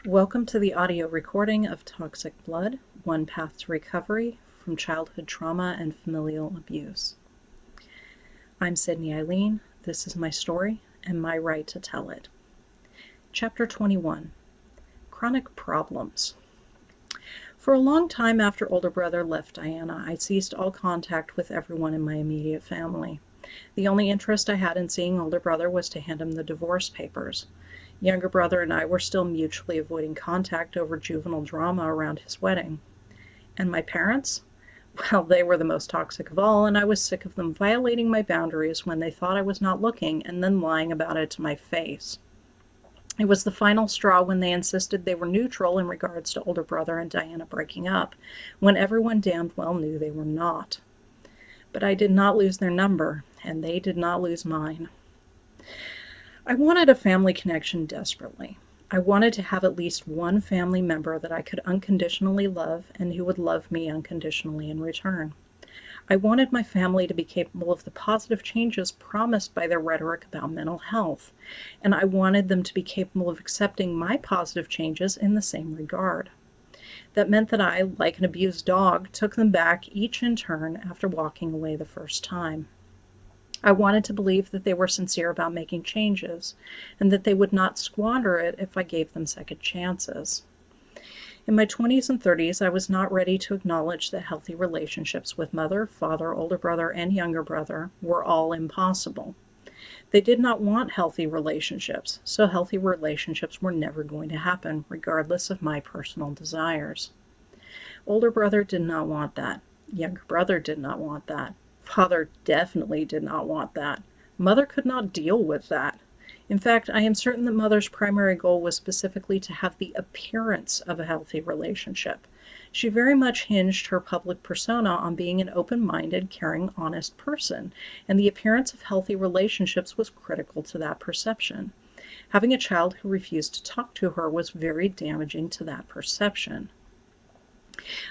Welcome to the audio recording of Toxic Blood, One Path to Recovery from Childhood Trauma and Familial Abuse. I'm Sidney Eileen. This is my story and my right to tell it. Chapter 21, Chronic Problems. For a long time after older brother left Diana, I ceased all contact with everyone in my immediate family. The only interest I had in seeing older brother was to hand him the divorce papers. Younger brother and I were still mutually avoiding contact over juvenile drama around his wedding. And my parents? Well, they were the most toxic of all, and I was sick of them violating my boundaries when they thought I was not looking and then lying about it to my face. It was the final straw when they insisted they were neutral in regards to older brother and Diana breaking up, when everyone damned well knew they were not. But I did not lose their number, and they did not lose mine. I wanted a family connection desperately. I wanted to have at least one family member that I could unconditionally love and who would love me unconditionally in return. I wanted my family to be capable of the positive changes promised by their rhetoric about mental health, and I wanted them to be capable of accepting my positive changes in the same regard. That meant that I, like an abused dog, took them back each in turn after walking away the first time. I wanted to believe that they were sincere about making changes, and that they would not squander it if I gave them second chances. In my 20s and 30s, I was not ready to acknowledge that healthy relationships with mother, father, older brother, and younger brother were all impossible. They did not want healthy relationships, so healthy relationships were never going to happen, regardless of my personal desires. Older brother did not want that. Younger brother did not want that. Father definitely did not want that. Mother could not deal with that. In fact, I am certain that Mother's primary goal was specifically to have the appearance of a healthy relationship. She very much hinged her public persona on being an open-minded, caring, honest person, and the appearance of healthy relationships was critical to that perception. Having a child who refused to talk to her was very damaging to that perception.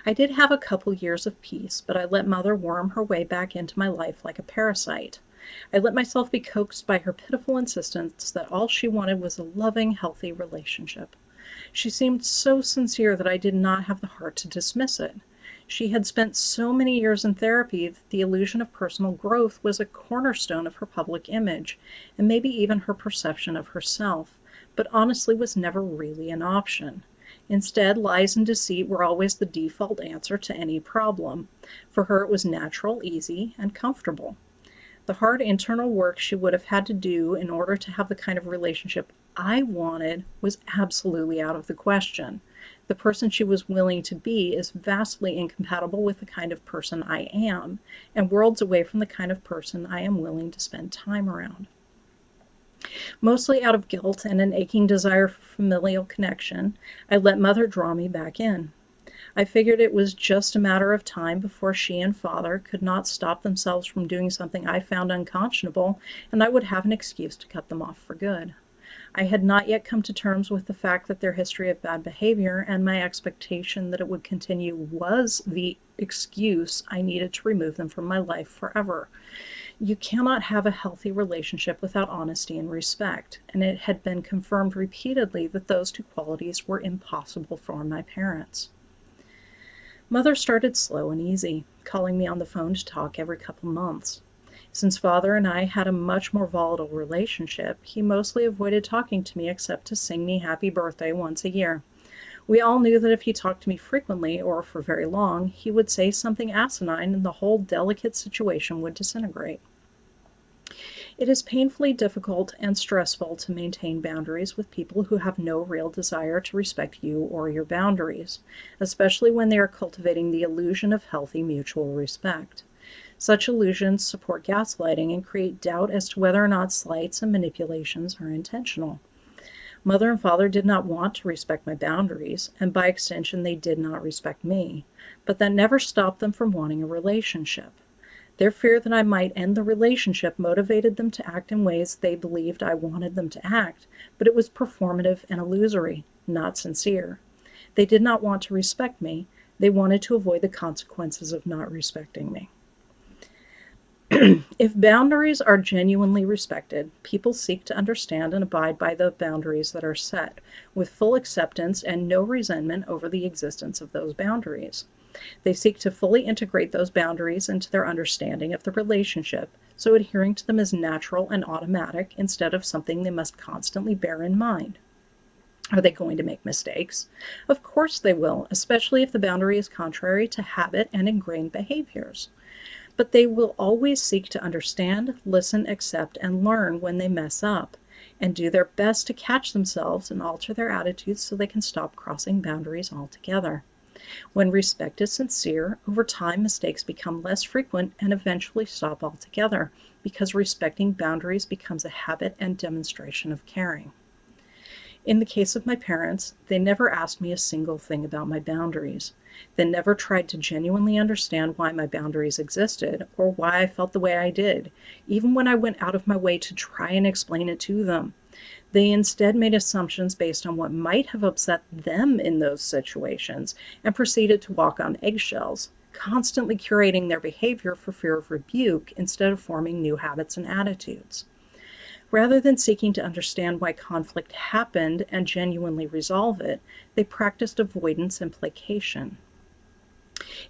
I did have a couple years of peace, but I let Mother worm her way back into my life like a parasite. I let myself be coaxed by her pitiful insistence that all she wanted was a loving, healthy relationship. She seemed so sincere that I did not have the heart to dismiss it. She had spent so many years in therapy that the illusion of personal growth was a cornerstone of her public image, and maybe even her perception of herself, but honestly was never really an option. Instead, lies and deceit were always the default answer to any problem. For her, it was natural, easy, and comfortable. The hard internal work she would have had to do in order to have the kind of relationship I wanted was absolutely out of the question. The person she was willing to be is vastly incompatible with the kind of person I am, and worlds away from the kind of person I am willing to spend time around. Mostly out of guilt and an aching desire for familial connection, I let Mother draw me back in. I figured it was just a matter of time before she and Father could not stop themselves from doing something I found unconscionable, and I would have an excuse to cut them off for good. I had not yet come to terms with the fact that their history of bad behavior and my expectation that it would continue was the excuse I needed to remove them from my life forever. You cannot have a healthy relationship without honesty and respect, and it had been confirmed repeatedly that those two qualities were impossible for my parents. Mother started slow and easy, calling me on the phone to talk every couple months. Since Father and I had a much more volatile relationship, he mostly avoided talking to me except to sing me happy birthday once a year. We all knew that if he talked to me frequently or for very long, he would say something asinine and the whole delicate situation would disintegrate. It is painfully difficult and stressful to maintain boundaries with people who have no real desire to respect you or your boundaries, especially when they are cultivating the illusion of healthy mutual respect. Such illusions support gaslighting and create doubt as to whether or not slights and manipulations are intentional. Mother and Father did not want to respect my boundaries, and by extension they did not respect me, but that never stopped them from wanting a relationship. Their fear that I might end the relationship motivated them to act in ways they believed I wanted them to act, but it was performative and illusory, not sincere. They did not want to respect me. They wanted to avoid the consequences of not respecting me. If boundaries are genuinely respected, people seek to understand and abide by the boundaries that are set, with full acceptance and no resentment over the existence of those boundaries. They seek to fully integrate those boundaries into their understanding of the relationship, so adhering to them is natural and automatic instead of something they must constantly bear in mind. Are they going to make mistakes? Of course they will, especially if the boundary is contrary to habit and ingrained behaviors. But they will always seek to understand, listen, accept, and learn when they mess up, and do their best to catch themselves and alter their attitudes so they can stop crossing boundaries altogether. When respect is sincere, over time mistakes become less frequent and eventually stop altogether, because respecting boundaries becomes a habit and demonstration of caring. In the case of my parents, they never asked me a single thing about my boundaries. They never tried to genuinely understand why my boundaries existed or why I felt the way I did, even when I went out of my way to try and explain it to them. They instead made assumptions based on what might have upset them in those situations and proceeded to walk on eggshells, constantly curating their behavior for fear of rebuke instead of forming new habits and attitudes. Rather than seeking to understand why conflict happened and genuinely resolve it, they practiced avoidance and placation.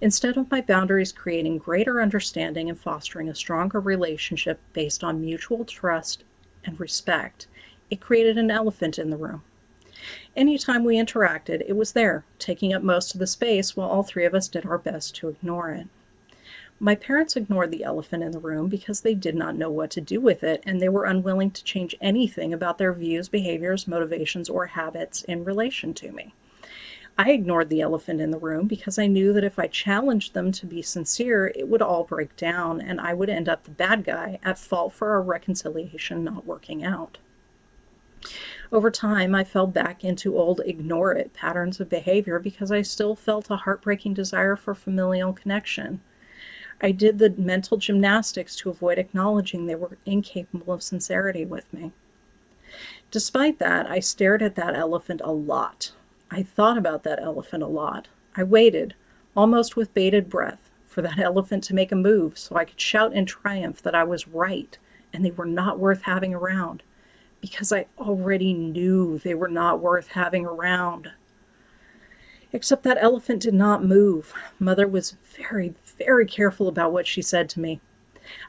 Instead of my boundaries creating greater understanding and fostering a stronger relationship based on mutual trust and respect, it created an elephant in the room. Anytime we interacted, it was there, taking up most of the space while all three of us did our best to ignore it. My parents ignored the elephant in the room because they did not know what to do with it, and they were unwilling to change anything about their views, behaviors, motivations, or habits in relation to me. I ignored the elephant in the room because I knew that if I challenged them to be sincere, it would all break down, and I would end up the bad guy at fault for our reconciliation not working out. Over time, I fell back into old ignore it patterns of behavior because I still felt a heartbreaking desire for familial connection. I did the mental gymnastics to avoid acknowledging they were incapable of sincerity with me. Despite that, I stared at that elephant a lot. I thought about that elephant a lot. I waited, almost with bated breath, for that elephant to make a move so I could shout in triumph that I was right and they were not worth having around, because I already knew they were not worth having around. Except that elephant did not move. Mother was very, very careful about what she said to me.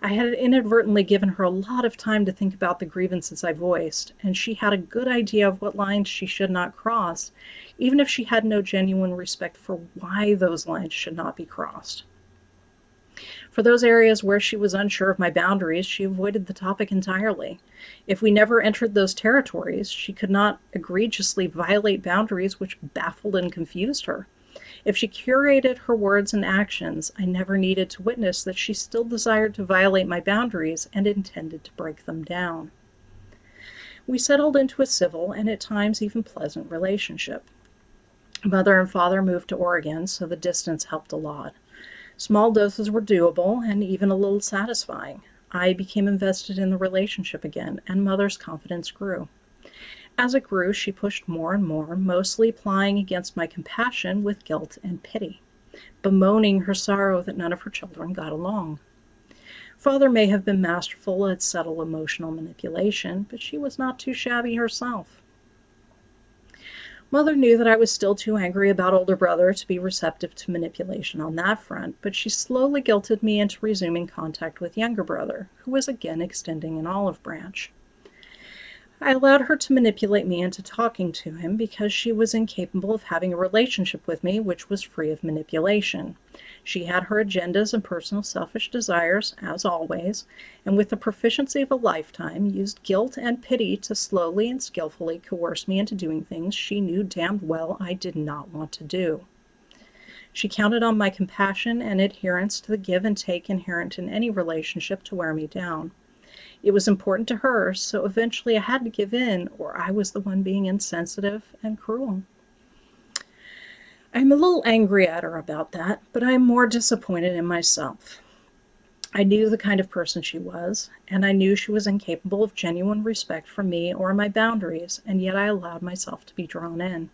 I had inadvertently given her a lot of time to think about the grievances I voiced, and she had a good idea of what lines she should not cross, even if she had no genuine respect for why those lines should not be crossed. For those areas where she was unsure of my boundaries, she avoided the topic entirely. If we never entered those territories, she could not egregiously violate boundaries which baffled and confused her. If she curated her words and actions, I never needed to witness that she still desired to violate my boundaries and intended to break them down. We settled into a civil and at times even pleasant relationship. Mother and father moved to Oregon, so the distance helped a lot. Small doses were doable and even a little satisfying. I became invested in the relationship again, and Mother's confidence grew. As it grew, she pushed more and more, mostly plying against my compassion with guilt and pity, bemoaning her sorrow that none of her children got along. Father may have been masterful at subtle emotional manipulation, but she was not too shabby herself. Mother knew that I was still too angry about older brother to be receptive to manipulation on that front, but she slowly guilted me into resuming contact with younger brother, who was again extending an olive branch. I allowed her to manipulate me into talking to him because she was incapable of having a relationship with me which was free of manipulation. She had her agendas and personal selfish desires, as always, and with the proficiency of a lifetime, used guilt and pity to slowly and skillfully coerce me into doing things she knew damned well I did not want to do. She counted on my compassion and adherence to the give and take inherent in any relationship to wear me down. It was important to her, so eventually I had to give in, or I was the one being insensitive and cruel. I'm a little angry at her about that, but I am more disappointed in myself. I knew the kind of person she was, and I knew she was incapable of genuine respect for me or my boundaries, and yet I allowed myself to be drawn in.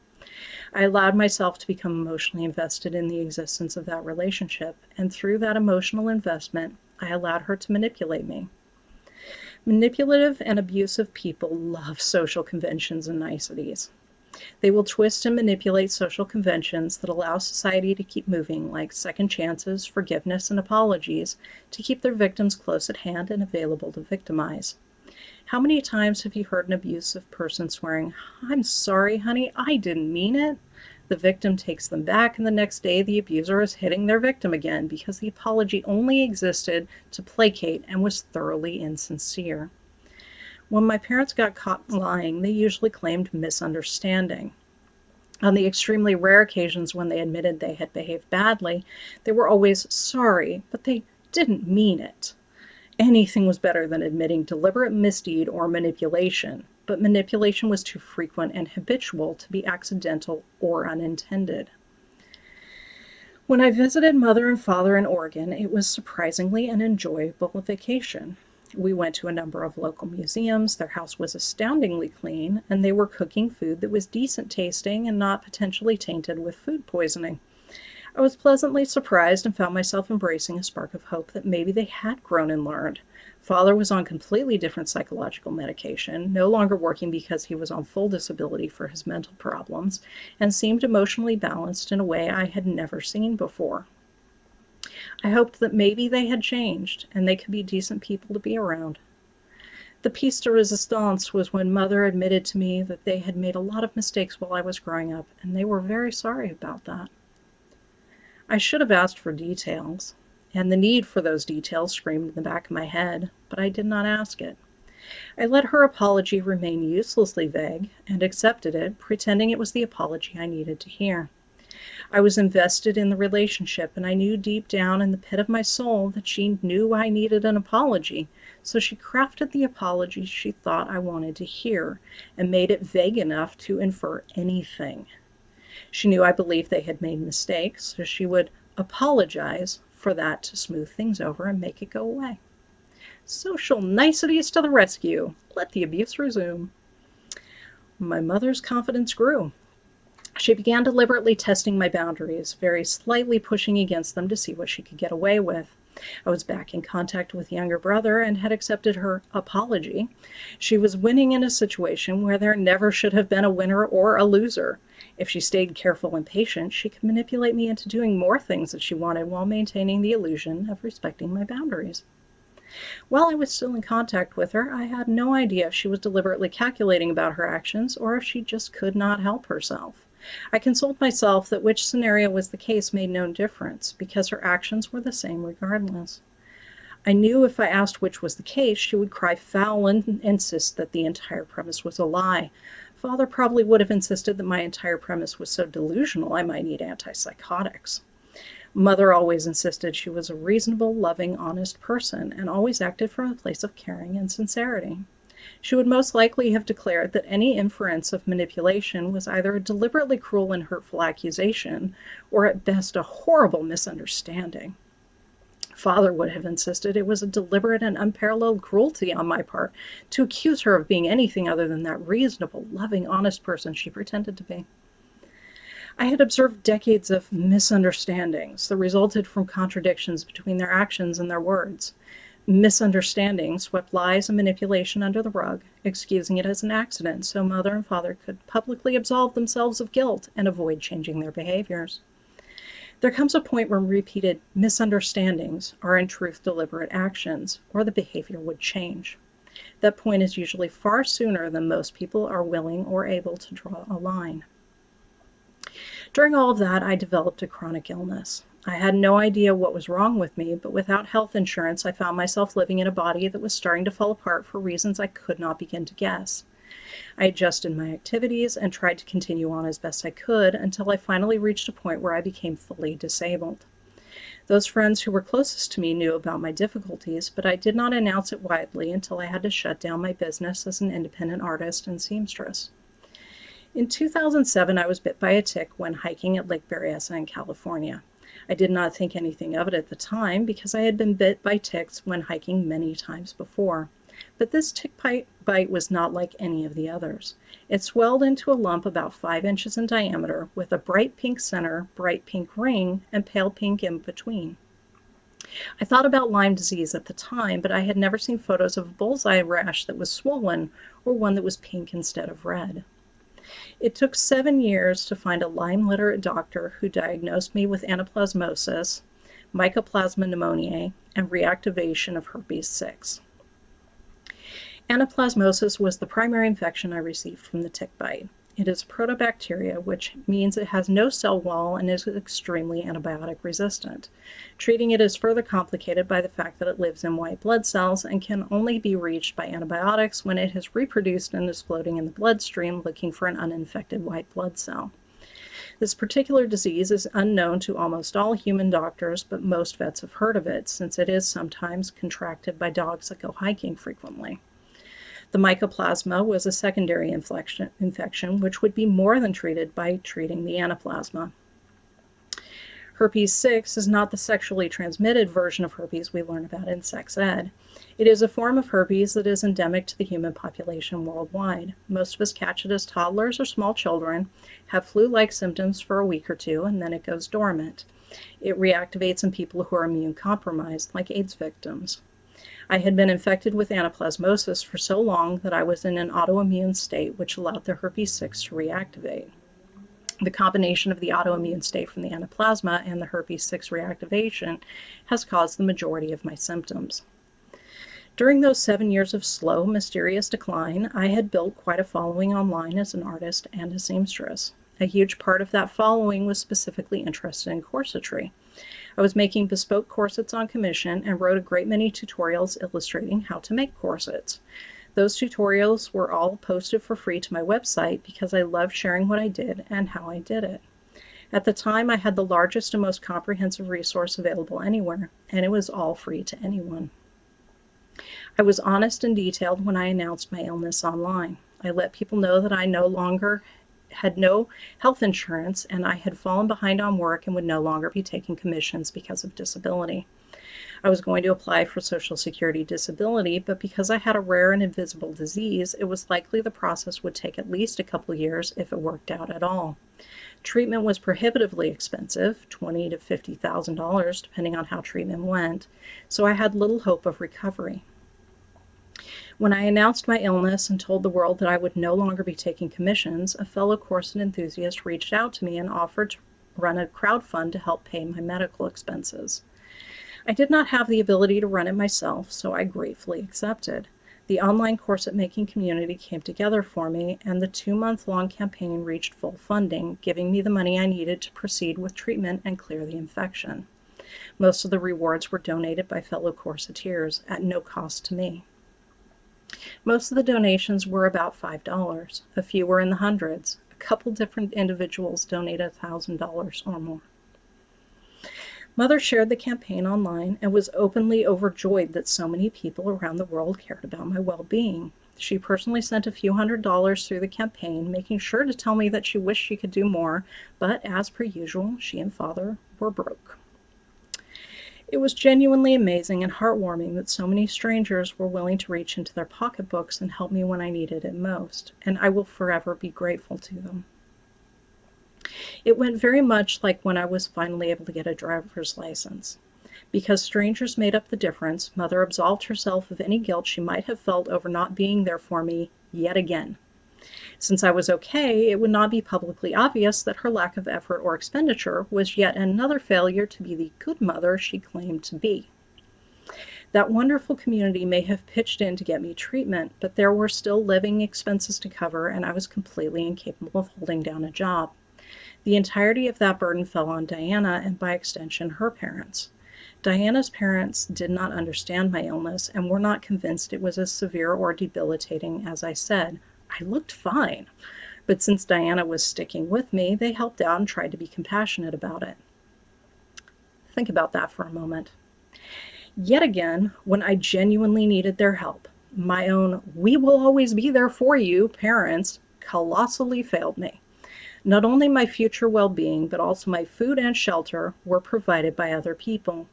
I allowed myself to become emotionally invested in the existence of that relationship, and through that emotional investment, I allowed her to manipulate me. Manipulative and abusive people love social conventions and niceties. They will twist and manipulate social conventions that allow society to keep moving, like second chances, forgiveness, and apologies, to keep their victims close at hand and available to victimize. How many times have you heard an abusive person swearing, "I'm sorry, honey, I didn't mean it"? The victim takes them back, and the next day the abuser is hitting their victim again because the apology only existed to placate and was thoroughly insincere. When my parents got caught lying, they usually claimed misunderstanding. On the extremely rare occasions when they admitted they had behaved badly, they were always sorry, but they didn't mean it. Anything was better than admitting deliberate misdeed or manipulation, but manipulation was too frequent and habitual to be accidental or unintended. When I visited Mother and Father in Oregon, it was surprisingly an enjoyable vacation. We went to a number of local museums. Their house was astoundingly clean, and they were cooking food that was decent tasting and not potentially tainted with food poisoning. I was pleasantly surprised and found myself embracing a spark of hope that maybe they had grown and learned. Father was on completely different psychological medication, no longer working because he was on full disability for his mental problems, and seemed emotionally balanced in a way I had never seen before. I hoped that maybe they had changed, and they could be decent people to be around. The piece de resistance was when Mother admitted to me that they had made a lot of mistakes while I was growing up, and they were very sorry about that. I should have asked for details, and the need for those details screamed in the back of my head, but I did not ask it. I let her apology remain uselessly vague and accepted it, pretending it was the apology I needed to hear. I was invested in the relationship, and I knew deep down in the pit of my soul that she knew I needed an apology, so she crafted the apology she thought I wanted to hear and made it vague enough to infer anything. She knew I believed they had made mistakes, so she would apologize for that to smooth things over and make it go away. Social niceties to the rescue. Let the abuse resume. My mother's confidence grew. She began deliberately testing my boundaries, very slightly pushing against them to see what she could get away with. I was back in contact with younger brother and had accepted her apology. She was winning in a situation where there never should have been a winner or a loser. If she stayed careful and patient, she could manipulate me into doing more things that she wanted while maintaining the illusion of respecting my boundaries. While I was still in contact with her, I had no idea if she was deliberately calculating about her actions or if she just could not help herself. I consoled myself that which scenario was the case made no difference, because her actions were the same regardless. I knew if I asked which was the case, she would cry foul and insist that the entire premise was a lie. Father probably would have insisted that my entire premise was so delusional I might need antipsychotics. Mother always insisted she was a reasonable, loving, honest person, and always acted from a place of caring and sincerity. She would most likely have declared that any inference of manipulation was either a deliberately cruel and hurtful accusation, or at best a horrible misunderstanding. Father would have insisted it was a deliberate and unparalleled cruelty on my part to accuse her of being anything other than that reasonable, loving, honest person she pretended to be. I had observed decades of misunderstandings that resulted from contradictions between their actions and their words. Misunderstandings swept lies and manipulation under the rug, excusing it as an accident so Mother and Father could publicly absolve themselves of guilt and avoid changing their behaviors. There comes a point when repeated misunderstandings are in truth deliberate actions, or the behavior would change. That point is usually far sooner than most people are willing or able to draw a line. During all of that, I developed a chronic illness. I had no idea what was wrong with me, but without health insurance, I found myself living in a body that was starting to fall apart for reasons I could not begin to guess. I adjusted my activities and tried to continue on as best I could until I finally reached a point where I became fully disabled. Those friends who were closest to me knew about my difficulties, but I did not announce it widely until I had to shut down my business as an independent artist and seamstress. In 2007, I was bit by a tick when hiking at Lake Berryessa in California. I did not think anything of it at the time because I had been bit by ticks when hiking many times before. But this tick bite was not like any of the others. It swelled into a lump about 5 inches in diameter with a bright pink center, bright pink ring, and pale pink in between. I thought about Lyme disease at the time, but I had never seen photos of a bullseye rash that was swollen or one that was pink instead of red. It took 7 years to find a Lyme literate doctor who diagnosed me with Anaplasmosis, Mycoplasma pneumoniae, and reactivation of herpes 6. Anaplasmosis was the primary infection I received from the tick bite. It is a protobacteria, which means it has no cell wall and is extremely antibiotic resistant. Treating it is further complicated by the fact that it lives in white blood cells and can only be reached by antibiotics when it has reproduced and is floating in the bloodstream looking for an uninfected white blood cell. This particular disease is unknown to almost all human doctors, but most vets have heard of it, since it is sometimes contracted by dogs that go hiking frequently. The Mycoplasma was a secondary infection, which would be more than treated by treating the Anaplasma. Herpes 6 is not the sexually transmitted version of herpes we learn about in sex ed. It is a form of herpes that is endemic to the human population worldwide. Most of us catch it as toddlers or small children, have flu-like symptoms for a week or two, and then it goes dormant. It reactivates in people who are immune compromised, like AIDS victims. I had been infected with anaplasmosis for so long that I was in an autoimmune state, which allowed the herpes 6 to reactivate. The combination of the autoimmune state from the anaplasma and the herpes 6 reactivation has caused the majority of my symptoms. During those 7 years of slow, mysterious decline, I had built quite a following online as an artist and a seamstress. A huge part of that following was specifically interested in corsetry. I was making bespoke corsets on commission and wrote a great many tutorials illustrating how to make corsets. Those tutorials were all posted for free to my website because I loved sharing what I did and how I did it. At the time, I had the largest and most comprehensive resource available anywhere, and it was all free to anyone. I was honest and detailed when I announced my illness online. I let people know that I no longer had no health insurance and I had fallen behind on work and would no longer be taking commissions because of disability. I was going to apply for Social Security disability, but because I had a rare and invisible disease, it was likely the process would take at least a couple years if it worked out at all. Treatment was prohibitively expensive, $20,000 to $50,000, depending on how treatment went, so I had little hope of recovery. When I announced my illness and told the world that I would no longer be taking commissions, a fellow corset enthusiast reached out to me and offered to run a crowdfund to help pay my medical expenses. I did not have the ability to run it myself, so I gratefully accepted. The online corset making community came together for me, and the 2-month-long campaign reached full funding, giving me the money I needed to proceed with treatment and clear the infection. Most of the rewards were donated by fellow corseteers at no cost to me. Most of the donations were about $5. A few were in the hundreds. A couple different individuals donated $1,000 or more. Mother shared the campaign online and was openly overjoyed that so many people around the world cared about my well-being. She personally sent a few $100s through the campaign, making sure to tell me that she wished she could do more, but as per usual, she and Father were broke. It was genuinely amazing and heartwarming that so many strangers were willing to reach into their pocketbooks and help me when I needed it most, and I will forever be grateful to them. It went very much like when I was finally able to get a driver's license. Because strangers made up the difference, Mother absolved herself of any guilt she might have felt over not being there for me yet again. Since I was okay, it would not be publicly obvious that her lack of effort or expenditure was yet another failure to be the good mother she claimed to be. That wonderful community may have pitched in to get me treatment, but there were still living expenses to cover, and I was completely incapable of holding down a job. The entirety of that burden fell on Diana and, by extension, her parents. Diana's parents did not understand my illness and were not convinced it was as severe or debilitating as I said. I looked fine, but since Diana was sticking with me, they helped out and tried to be compassionate about it. Think about that for a moment. Yet again, when I genuinely needed their help, my own "we will always be there for you" parents colossally failed me. Not only my future well-being, but also my food and shelter were provided by other people.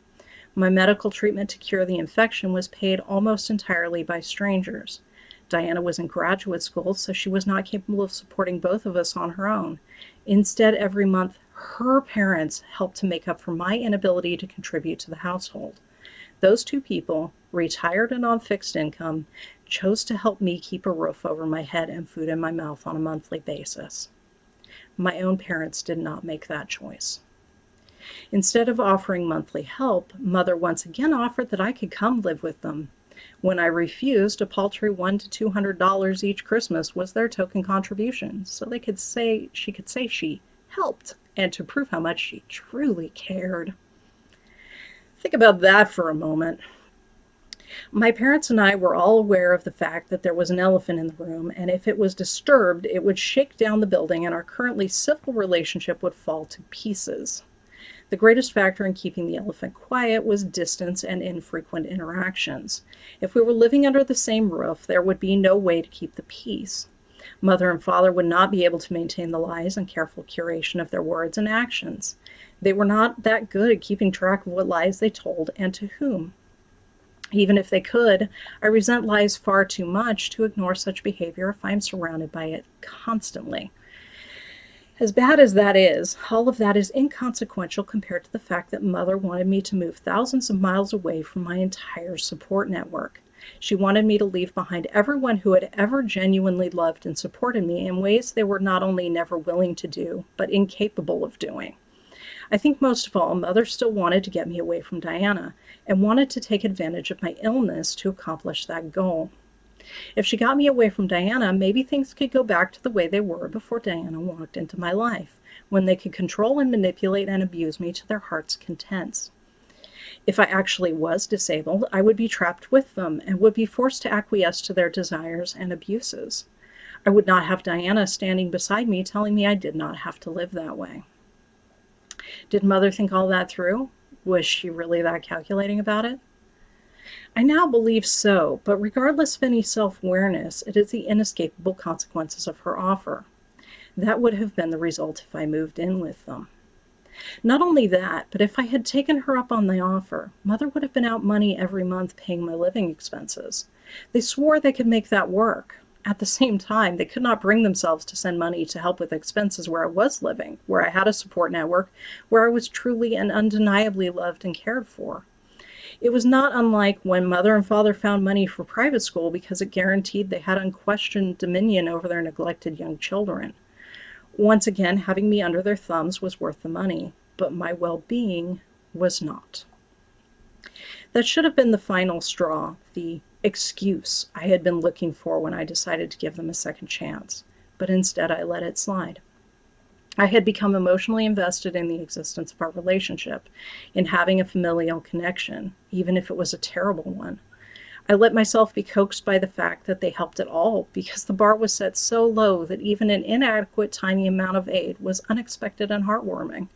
My medical treatment to cure the infection was paid almost entirely by strangers. Diana was in graduate school, so she was not capable of supporting both of us on her own. Instead, every month, her parents helped to make up for my inability to contribute to the household. Those two people, retired and on fixed income, chose to help me keep a roof over my head and food in my mouth on a monthly basis. My own parents did not make that choice. Instead of offering monthly help, Mother once again offered that I could come live with them. When I refused, a paltry $100 to $200 each Christmas was their token contribution, so she could say she helped, and to prove how much she truly cared. Think about that for a moment. My parents and I were all aware of the fact that there was an elephant in the room, and if it was disturbed, it would shake down the building and our currently civil relationship would fall to pieces. The greatest factor in keeping the elephant quiet was distance and infrequent interactions. If we were living under the same roof, there would be no way to keep the peace. Mother and father would not be able to maintain the lies and careful curation of their words and actions. They were not that good at keeping track of what lies they told and to whom. Even if they could, I resent lies far too much to ignore such behavior if I'm surrounded by it constantly. As bad as that is, all of that is inconsequential compared to the fact that Mother wanted me to move thousands of miles away from my entire support network. She wanted me to leave behind everyone who had ever genuinely loved and supported me in ways they were not only never willing to do, but incapable of doing. I think most of all, Mother still wanted to get me away from Diana and wanted to take advantage of my illness to accomplish that goal. If she got me away from Diana, maybe things could go back to the way they were before Diana walked into my life, when they could control and manipulate and abuse me to their heart's content. If I actually was disabled, I would be trapped with them and would be forced to acquiesce to their desires and abuses. I would not have Diana standing beside me telling me I did not have to live that way. Did Mother think all that through? Was she really that calculating about it? I now believe so, but regardless of any self-awareness, it is the inescapable consequences of her offer. That would have been the result if I moved in with them. Not only that, but if I had taken her up on the offer, Mother would have been out money every month paying my living expenses. They swore they could make that work. At the same time, they could not bring themselves to send money to help with expenses where I was living, where I had a support network, where I was truly and undeniably loved and cared for. It was not unlike when Mother and Father found money for private school because it guaranteed they had unquestioned dominion over their neglected young children. Once again, having me under their thumbs was worth the money, but my well-being was not. That should have been the final straw, the excuse I had been looking for when I decided to give them a second chance, but instead I let it slide. I had become emotionally invested in the existence of our relationship, in having a familial connection, even if it was a terrible one. I let myself be coaxed by the fact that they helped at all, because the bar was set so low that even an inadequate tiny amount of aid was unexpected and heartwarming.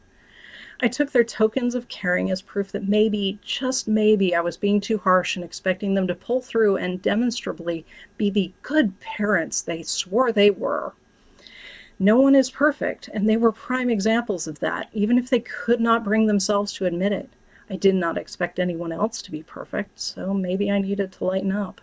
I took their tokens of caring as proof that maybe, just maybe, I was being too harsh and expecting them to pull through and demonstrably be the good parents they swore they were. No one is perfect, and they were prime examples of that, even if they could not bring themselves to admit it. I did not expect anyone else to be perfect, so maybe I needed to lighten up.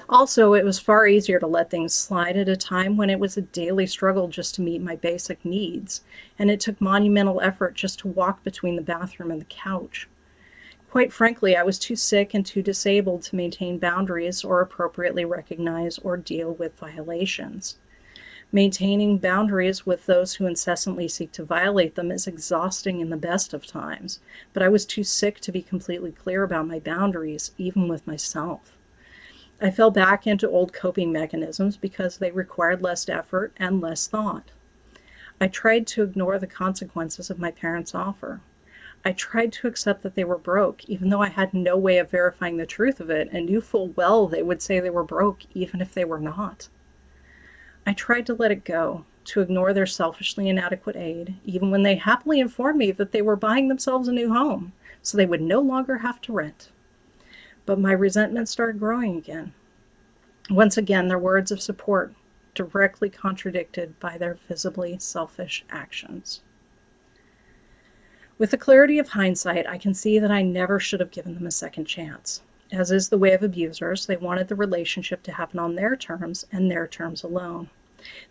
Also, it was far easier to let things slide at a time when it was a daily struggle just to meet my basic needs, and it took monumental effort just to walk between the bathroom and the couch. Quite frankly, I was too sick and too disabled to maintain boundaries or appropriately recognize or deal with violations. Maintaining boundaries with those who incessantly seek to violate them is exhausting in the best of times, but I was too sick to be completely clear about my boundaries, even with myself. I fell back into old coping mechanisms because they required less effort and less thought. I tried to ignore the consequences of my parents' offer. I tried to accept that they were broke, even though I had no way of verifying the truth of it and knew full well they would say they were broke even if they were not. I tried to let it go, to ignore their selfishly inadequate aid, even when they happily informed me that they were buying themselves a new home, so they would no longer have to rent. But my resentment started growing again. Once again, their words of support directly contradicted by their visibly selfish actions. With the clarity of hindsight, I can see that I never should have given them a second chance. As is the way of abusers, they wanted the relationship to happen on their terms and their terms alone.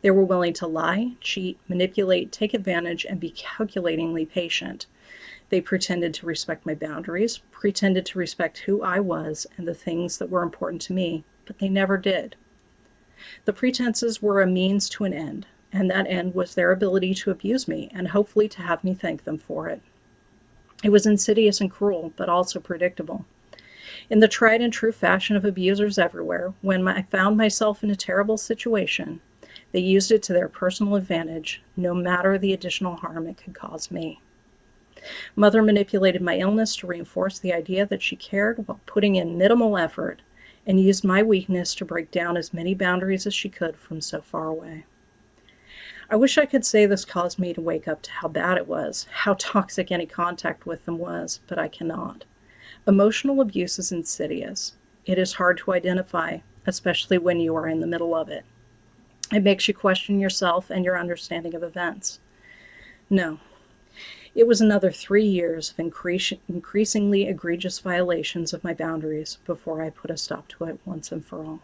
They were willing to lie, cheat, manipulate, take advantage, and be calculatingly patient. They pretended to respect my boundaries, pretended to respect who I was and the things that were important to me, but they never did. The pretenses were a means to an end, and that end was their ability to abuse me and hopefully to have me thank them for it. It was insidious and cruel, but also predictable. In the tried and true fashion of abusers everywhere, when I found myself in a terrible situation, they used it to their personal advantage, no matter the additional harm it could cause me. Mother manipulated my illness to reinforce the idea that she cared while putting in minimal effort, and used my weakness to break down as many boundaries as she could from so far away. I wish I could say this caused me to wake up to how bad it was, how toxic any contact with them was, but I cannot. Emotional abuse is insidious. It is hard to identify, especially when you are in the middle of it. It makes you question yourself and your understanding of events. No. It was another 3 years of increasingly egregious violations of my boundaries before I put a stop to it once and for all.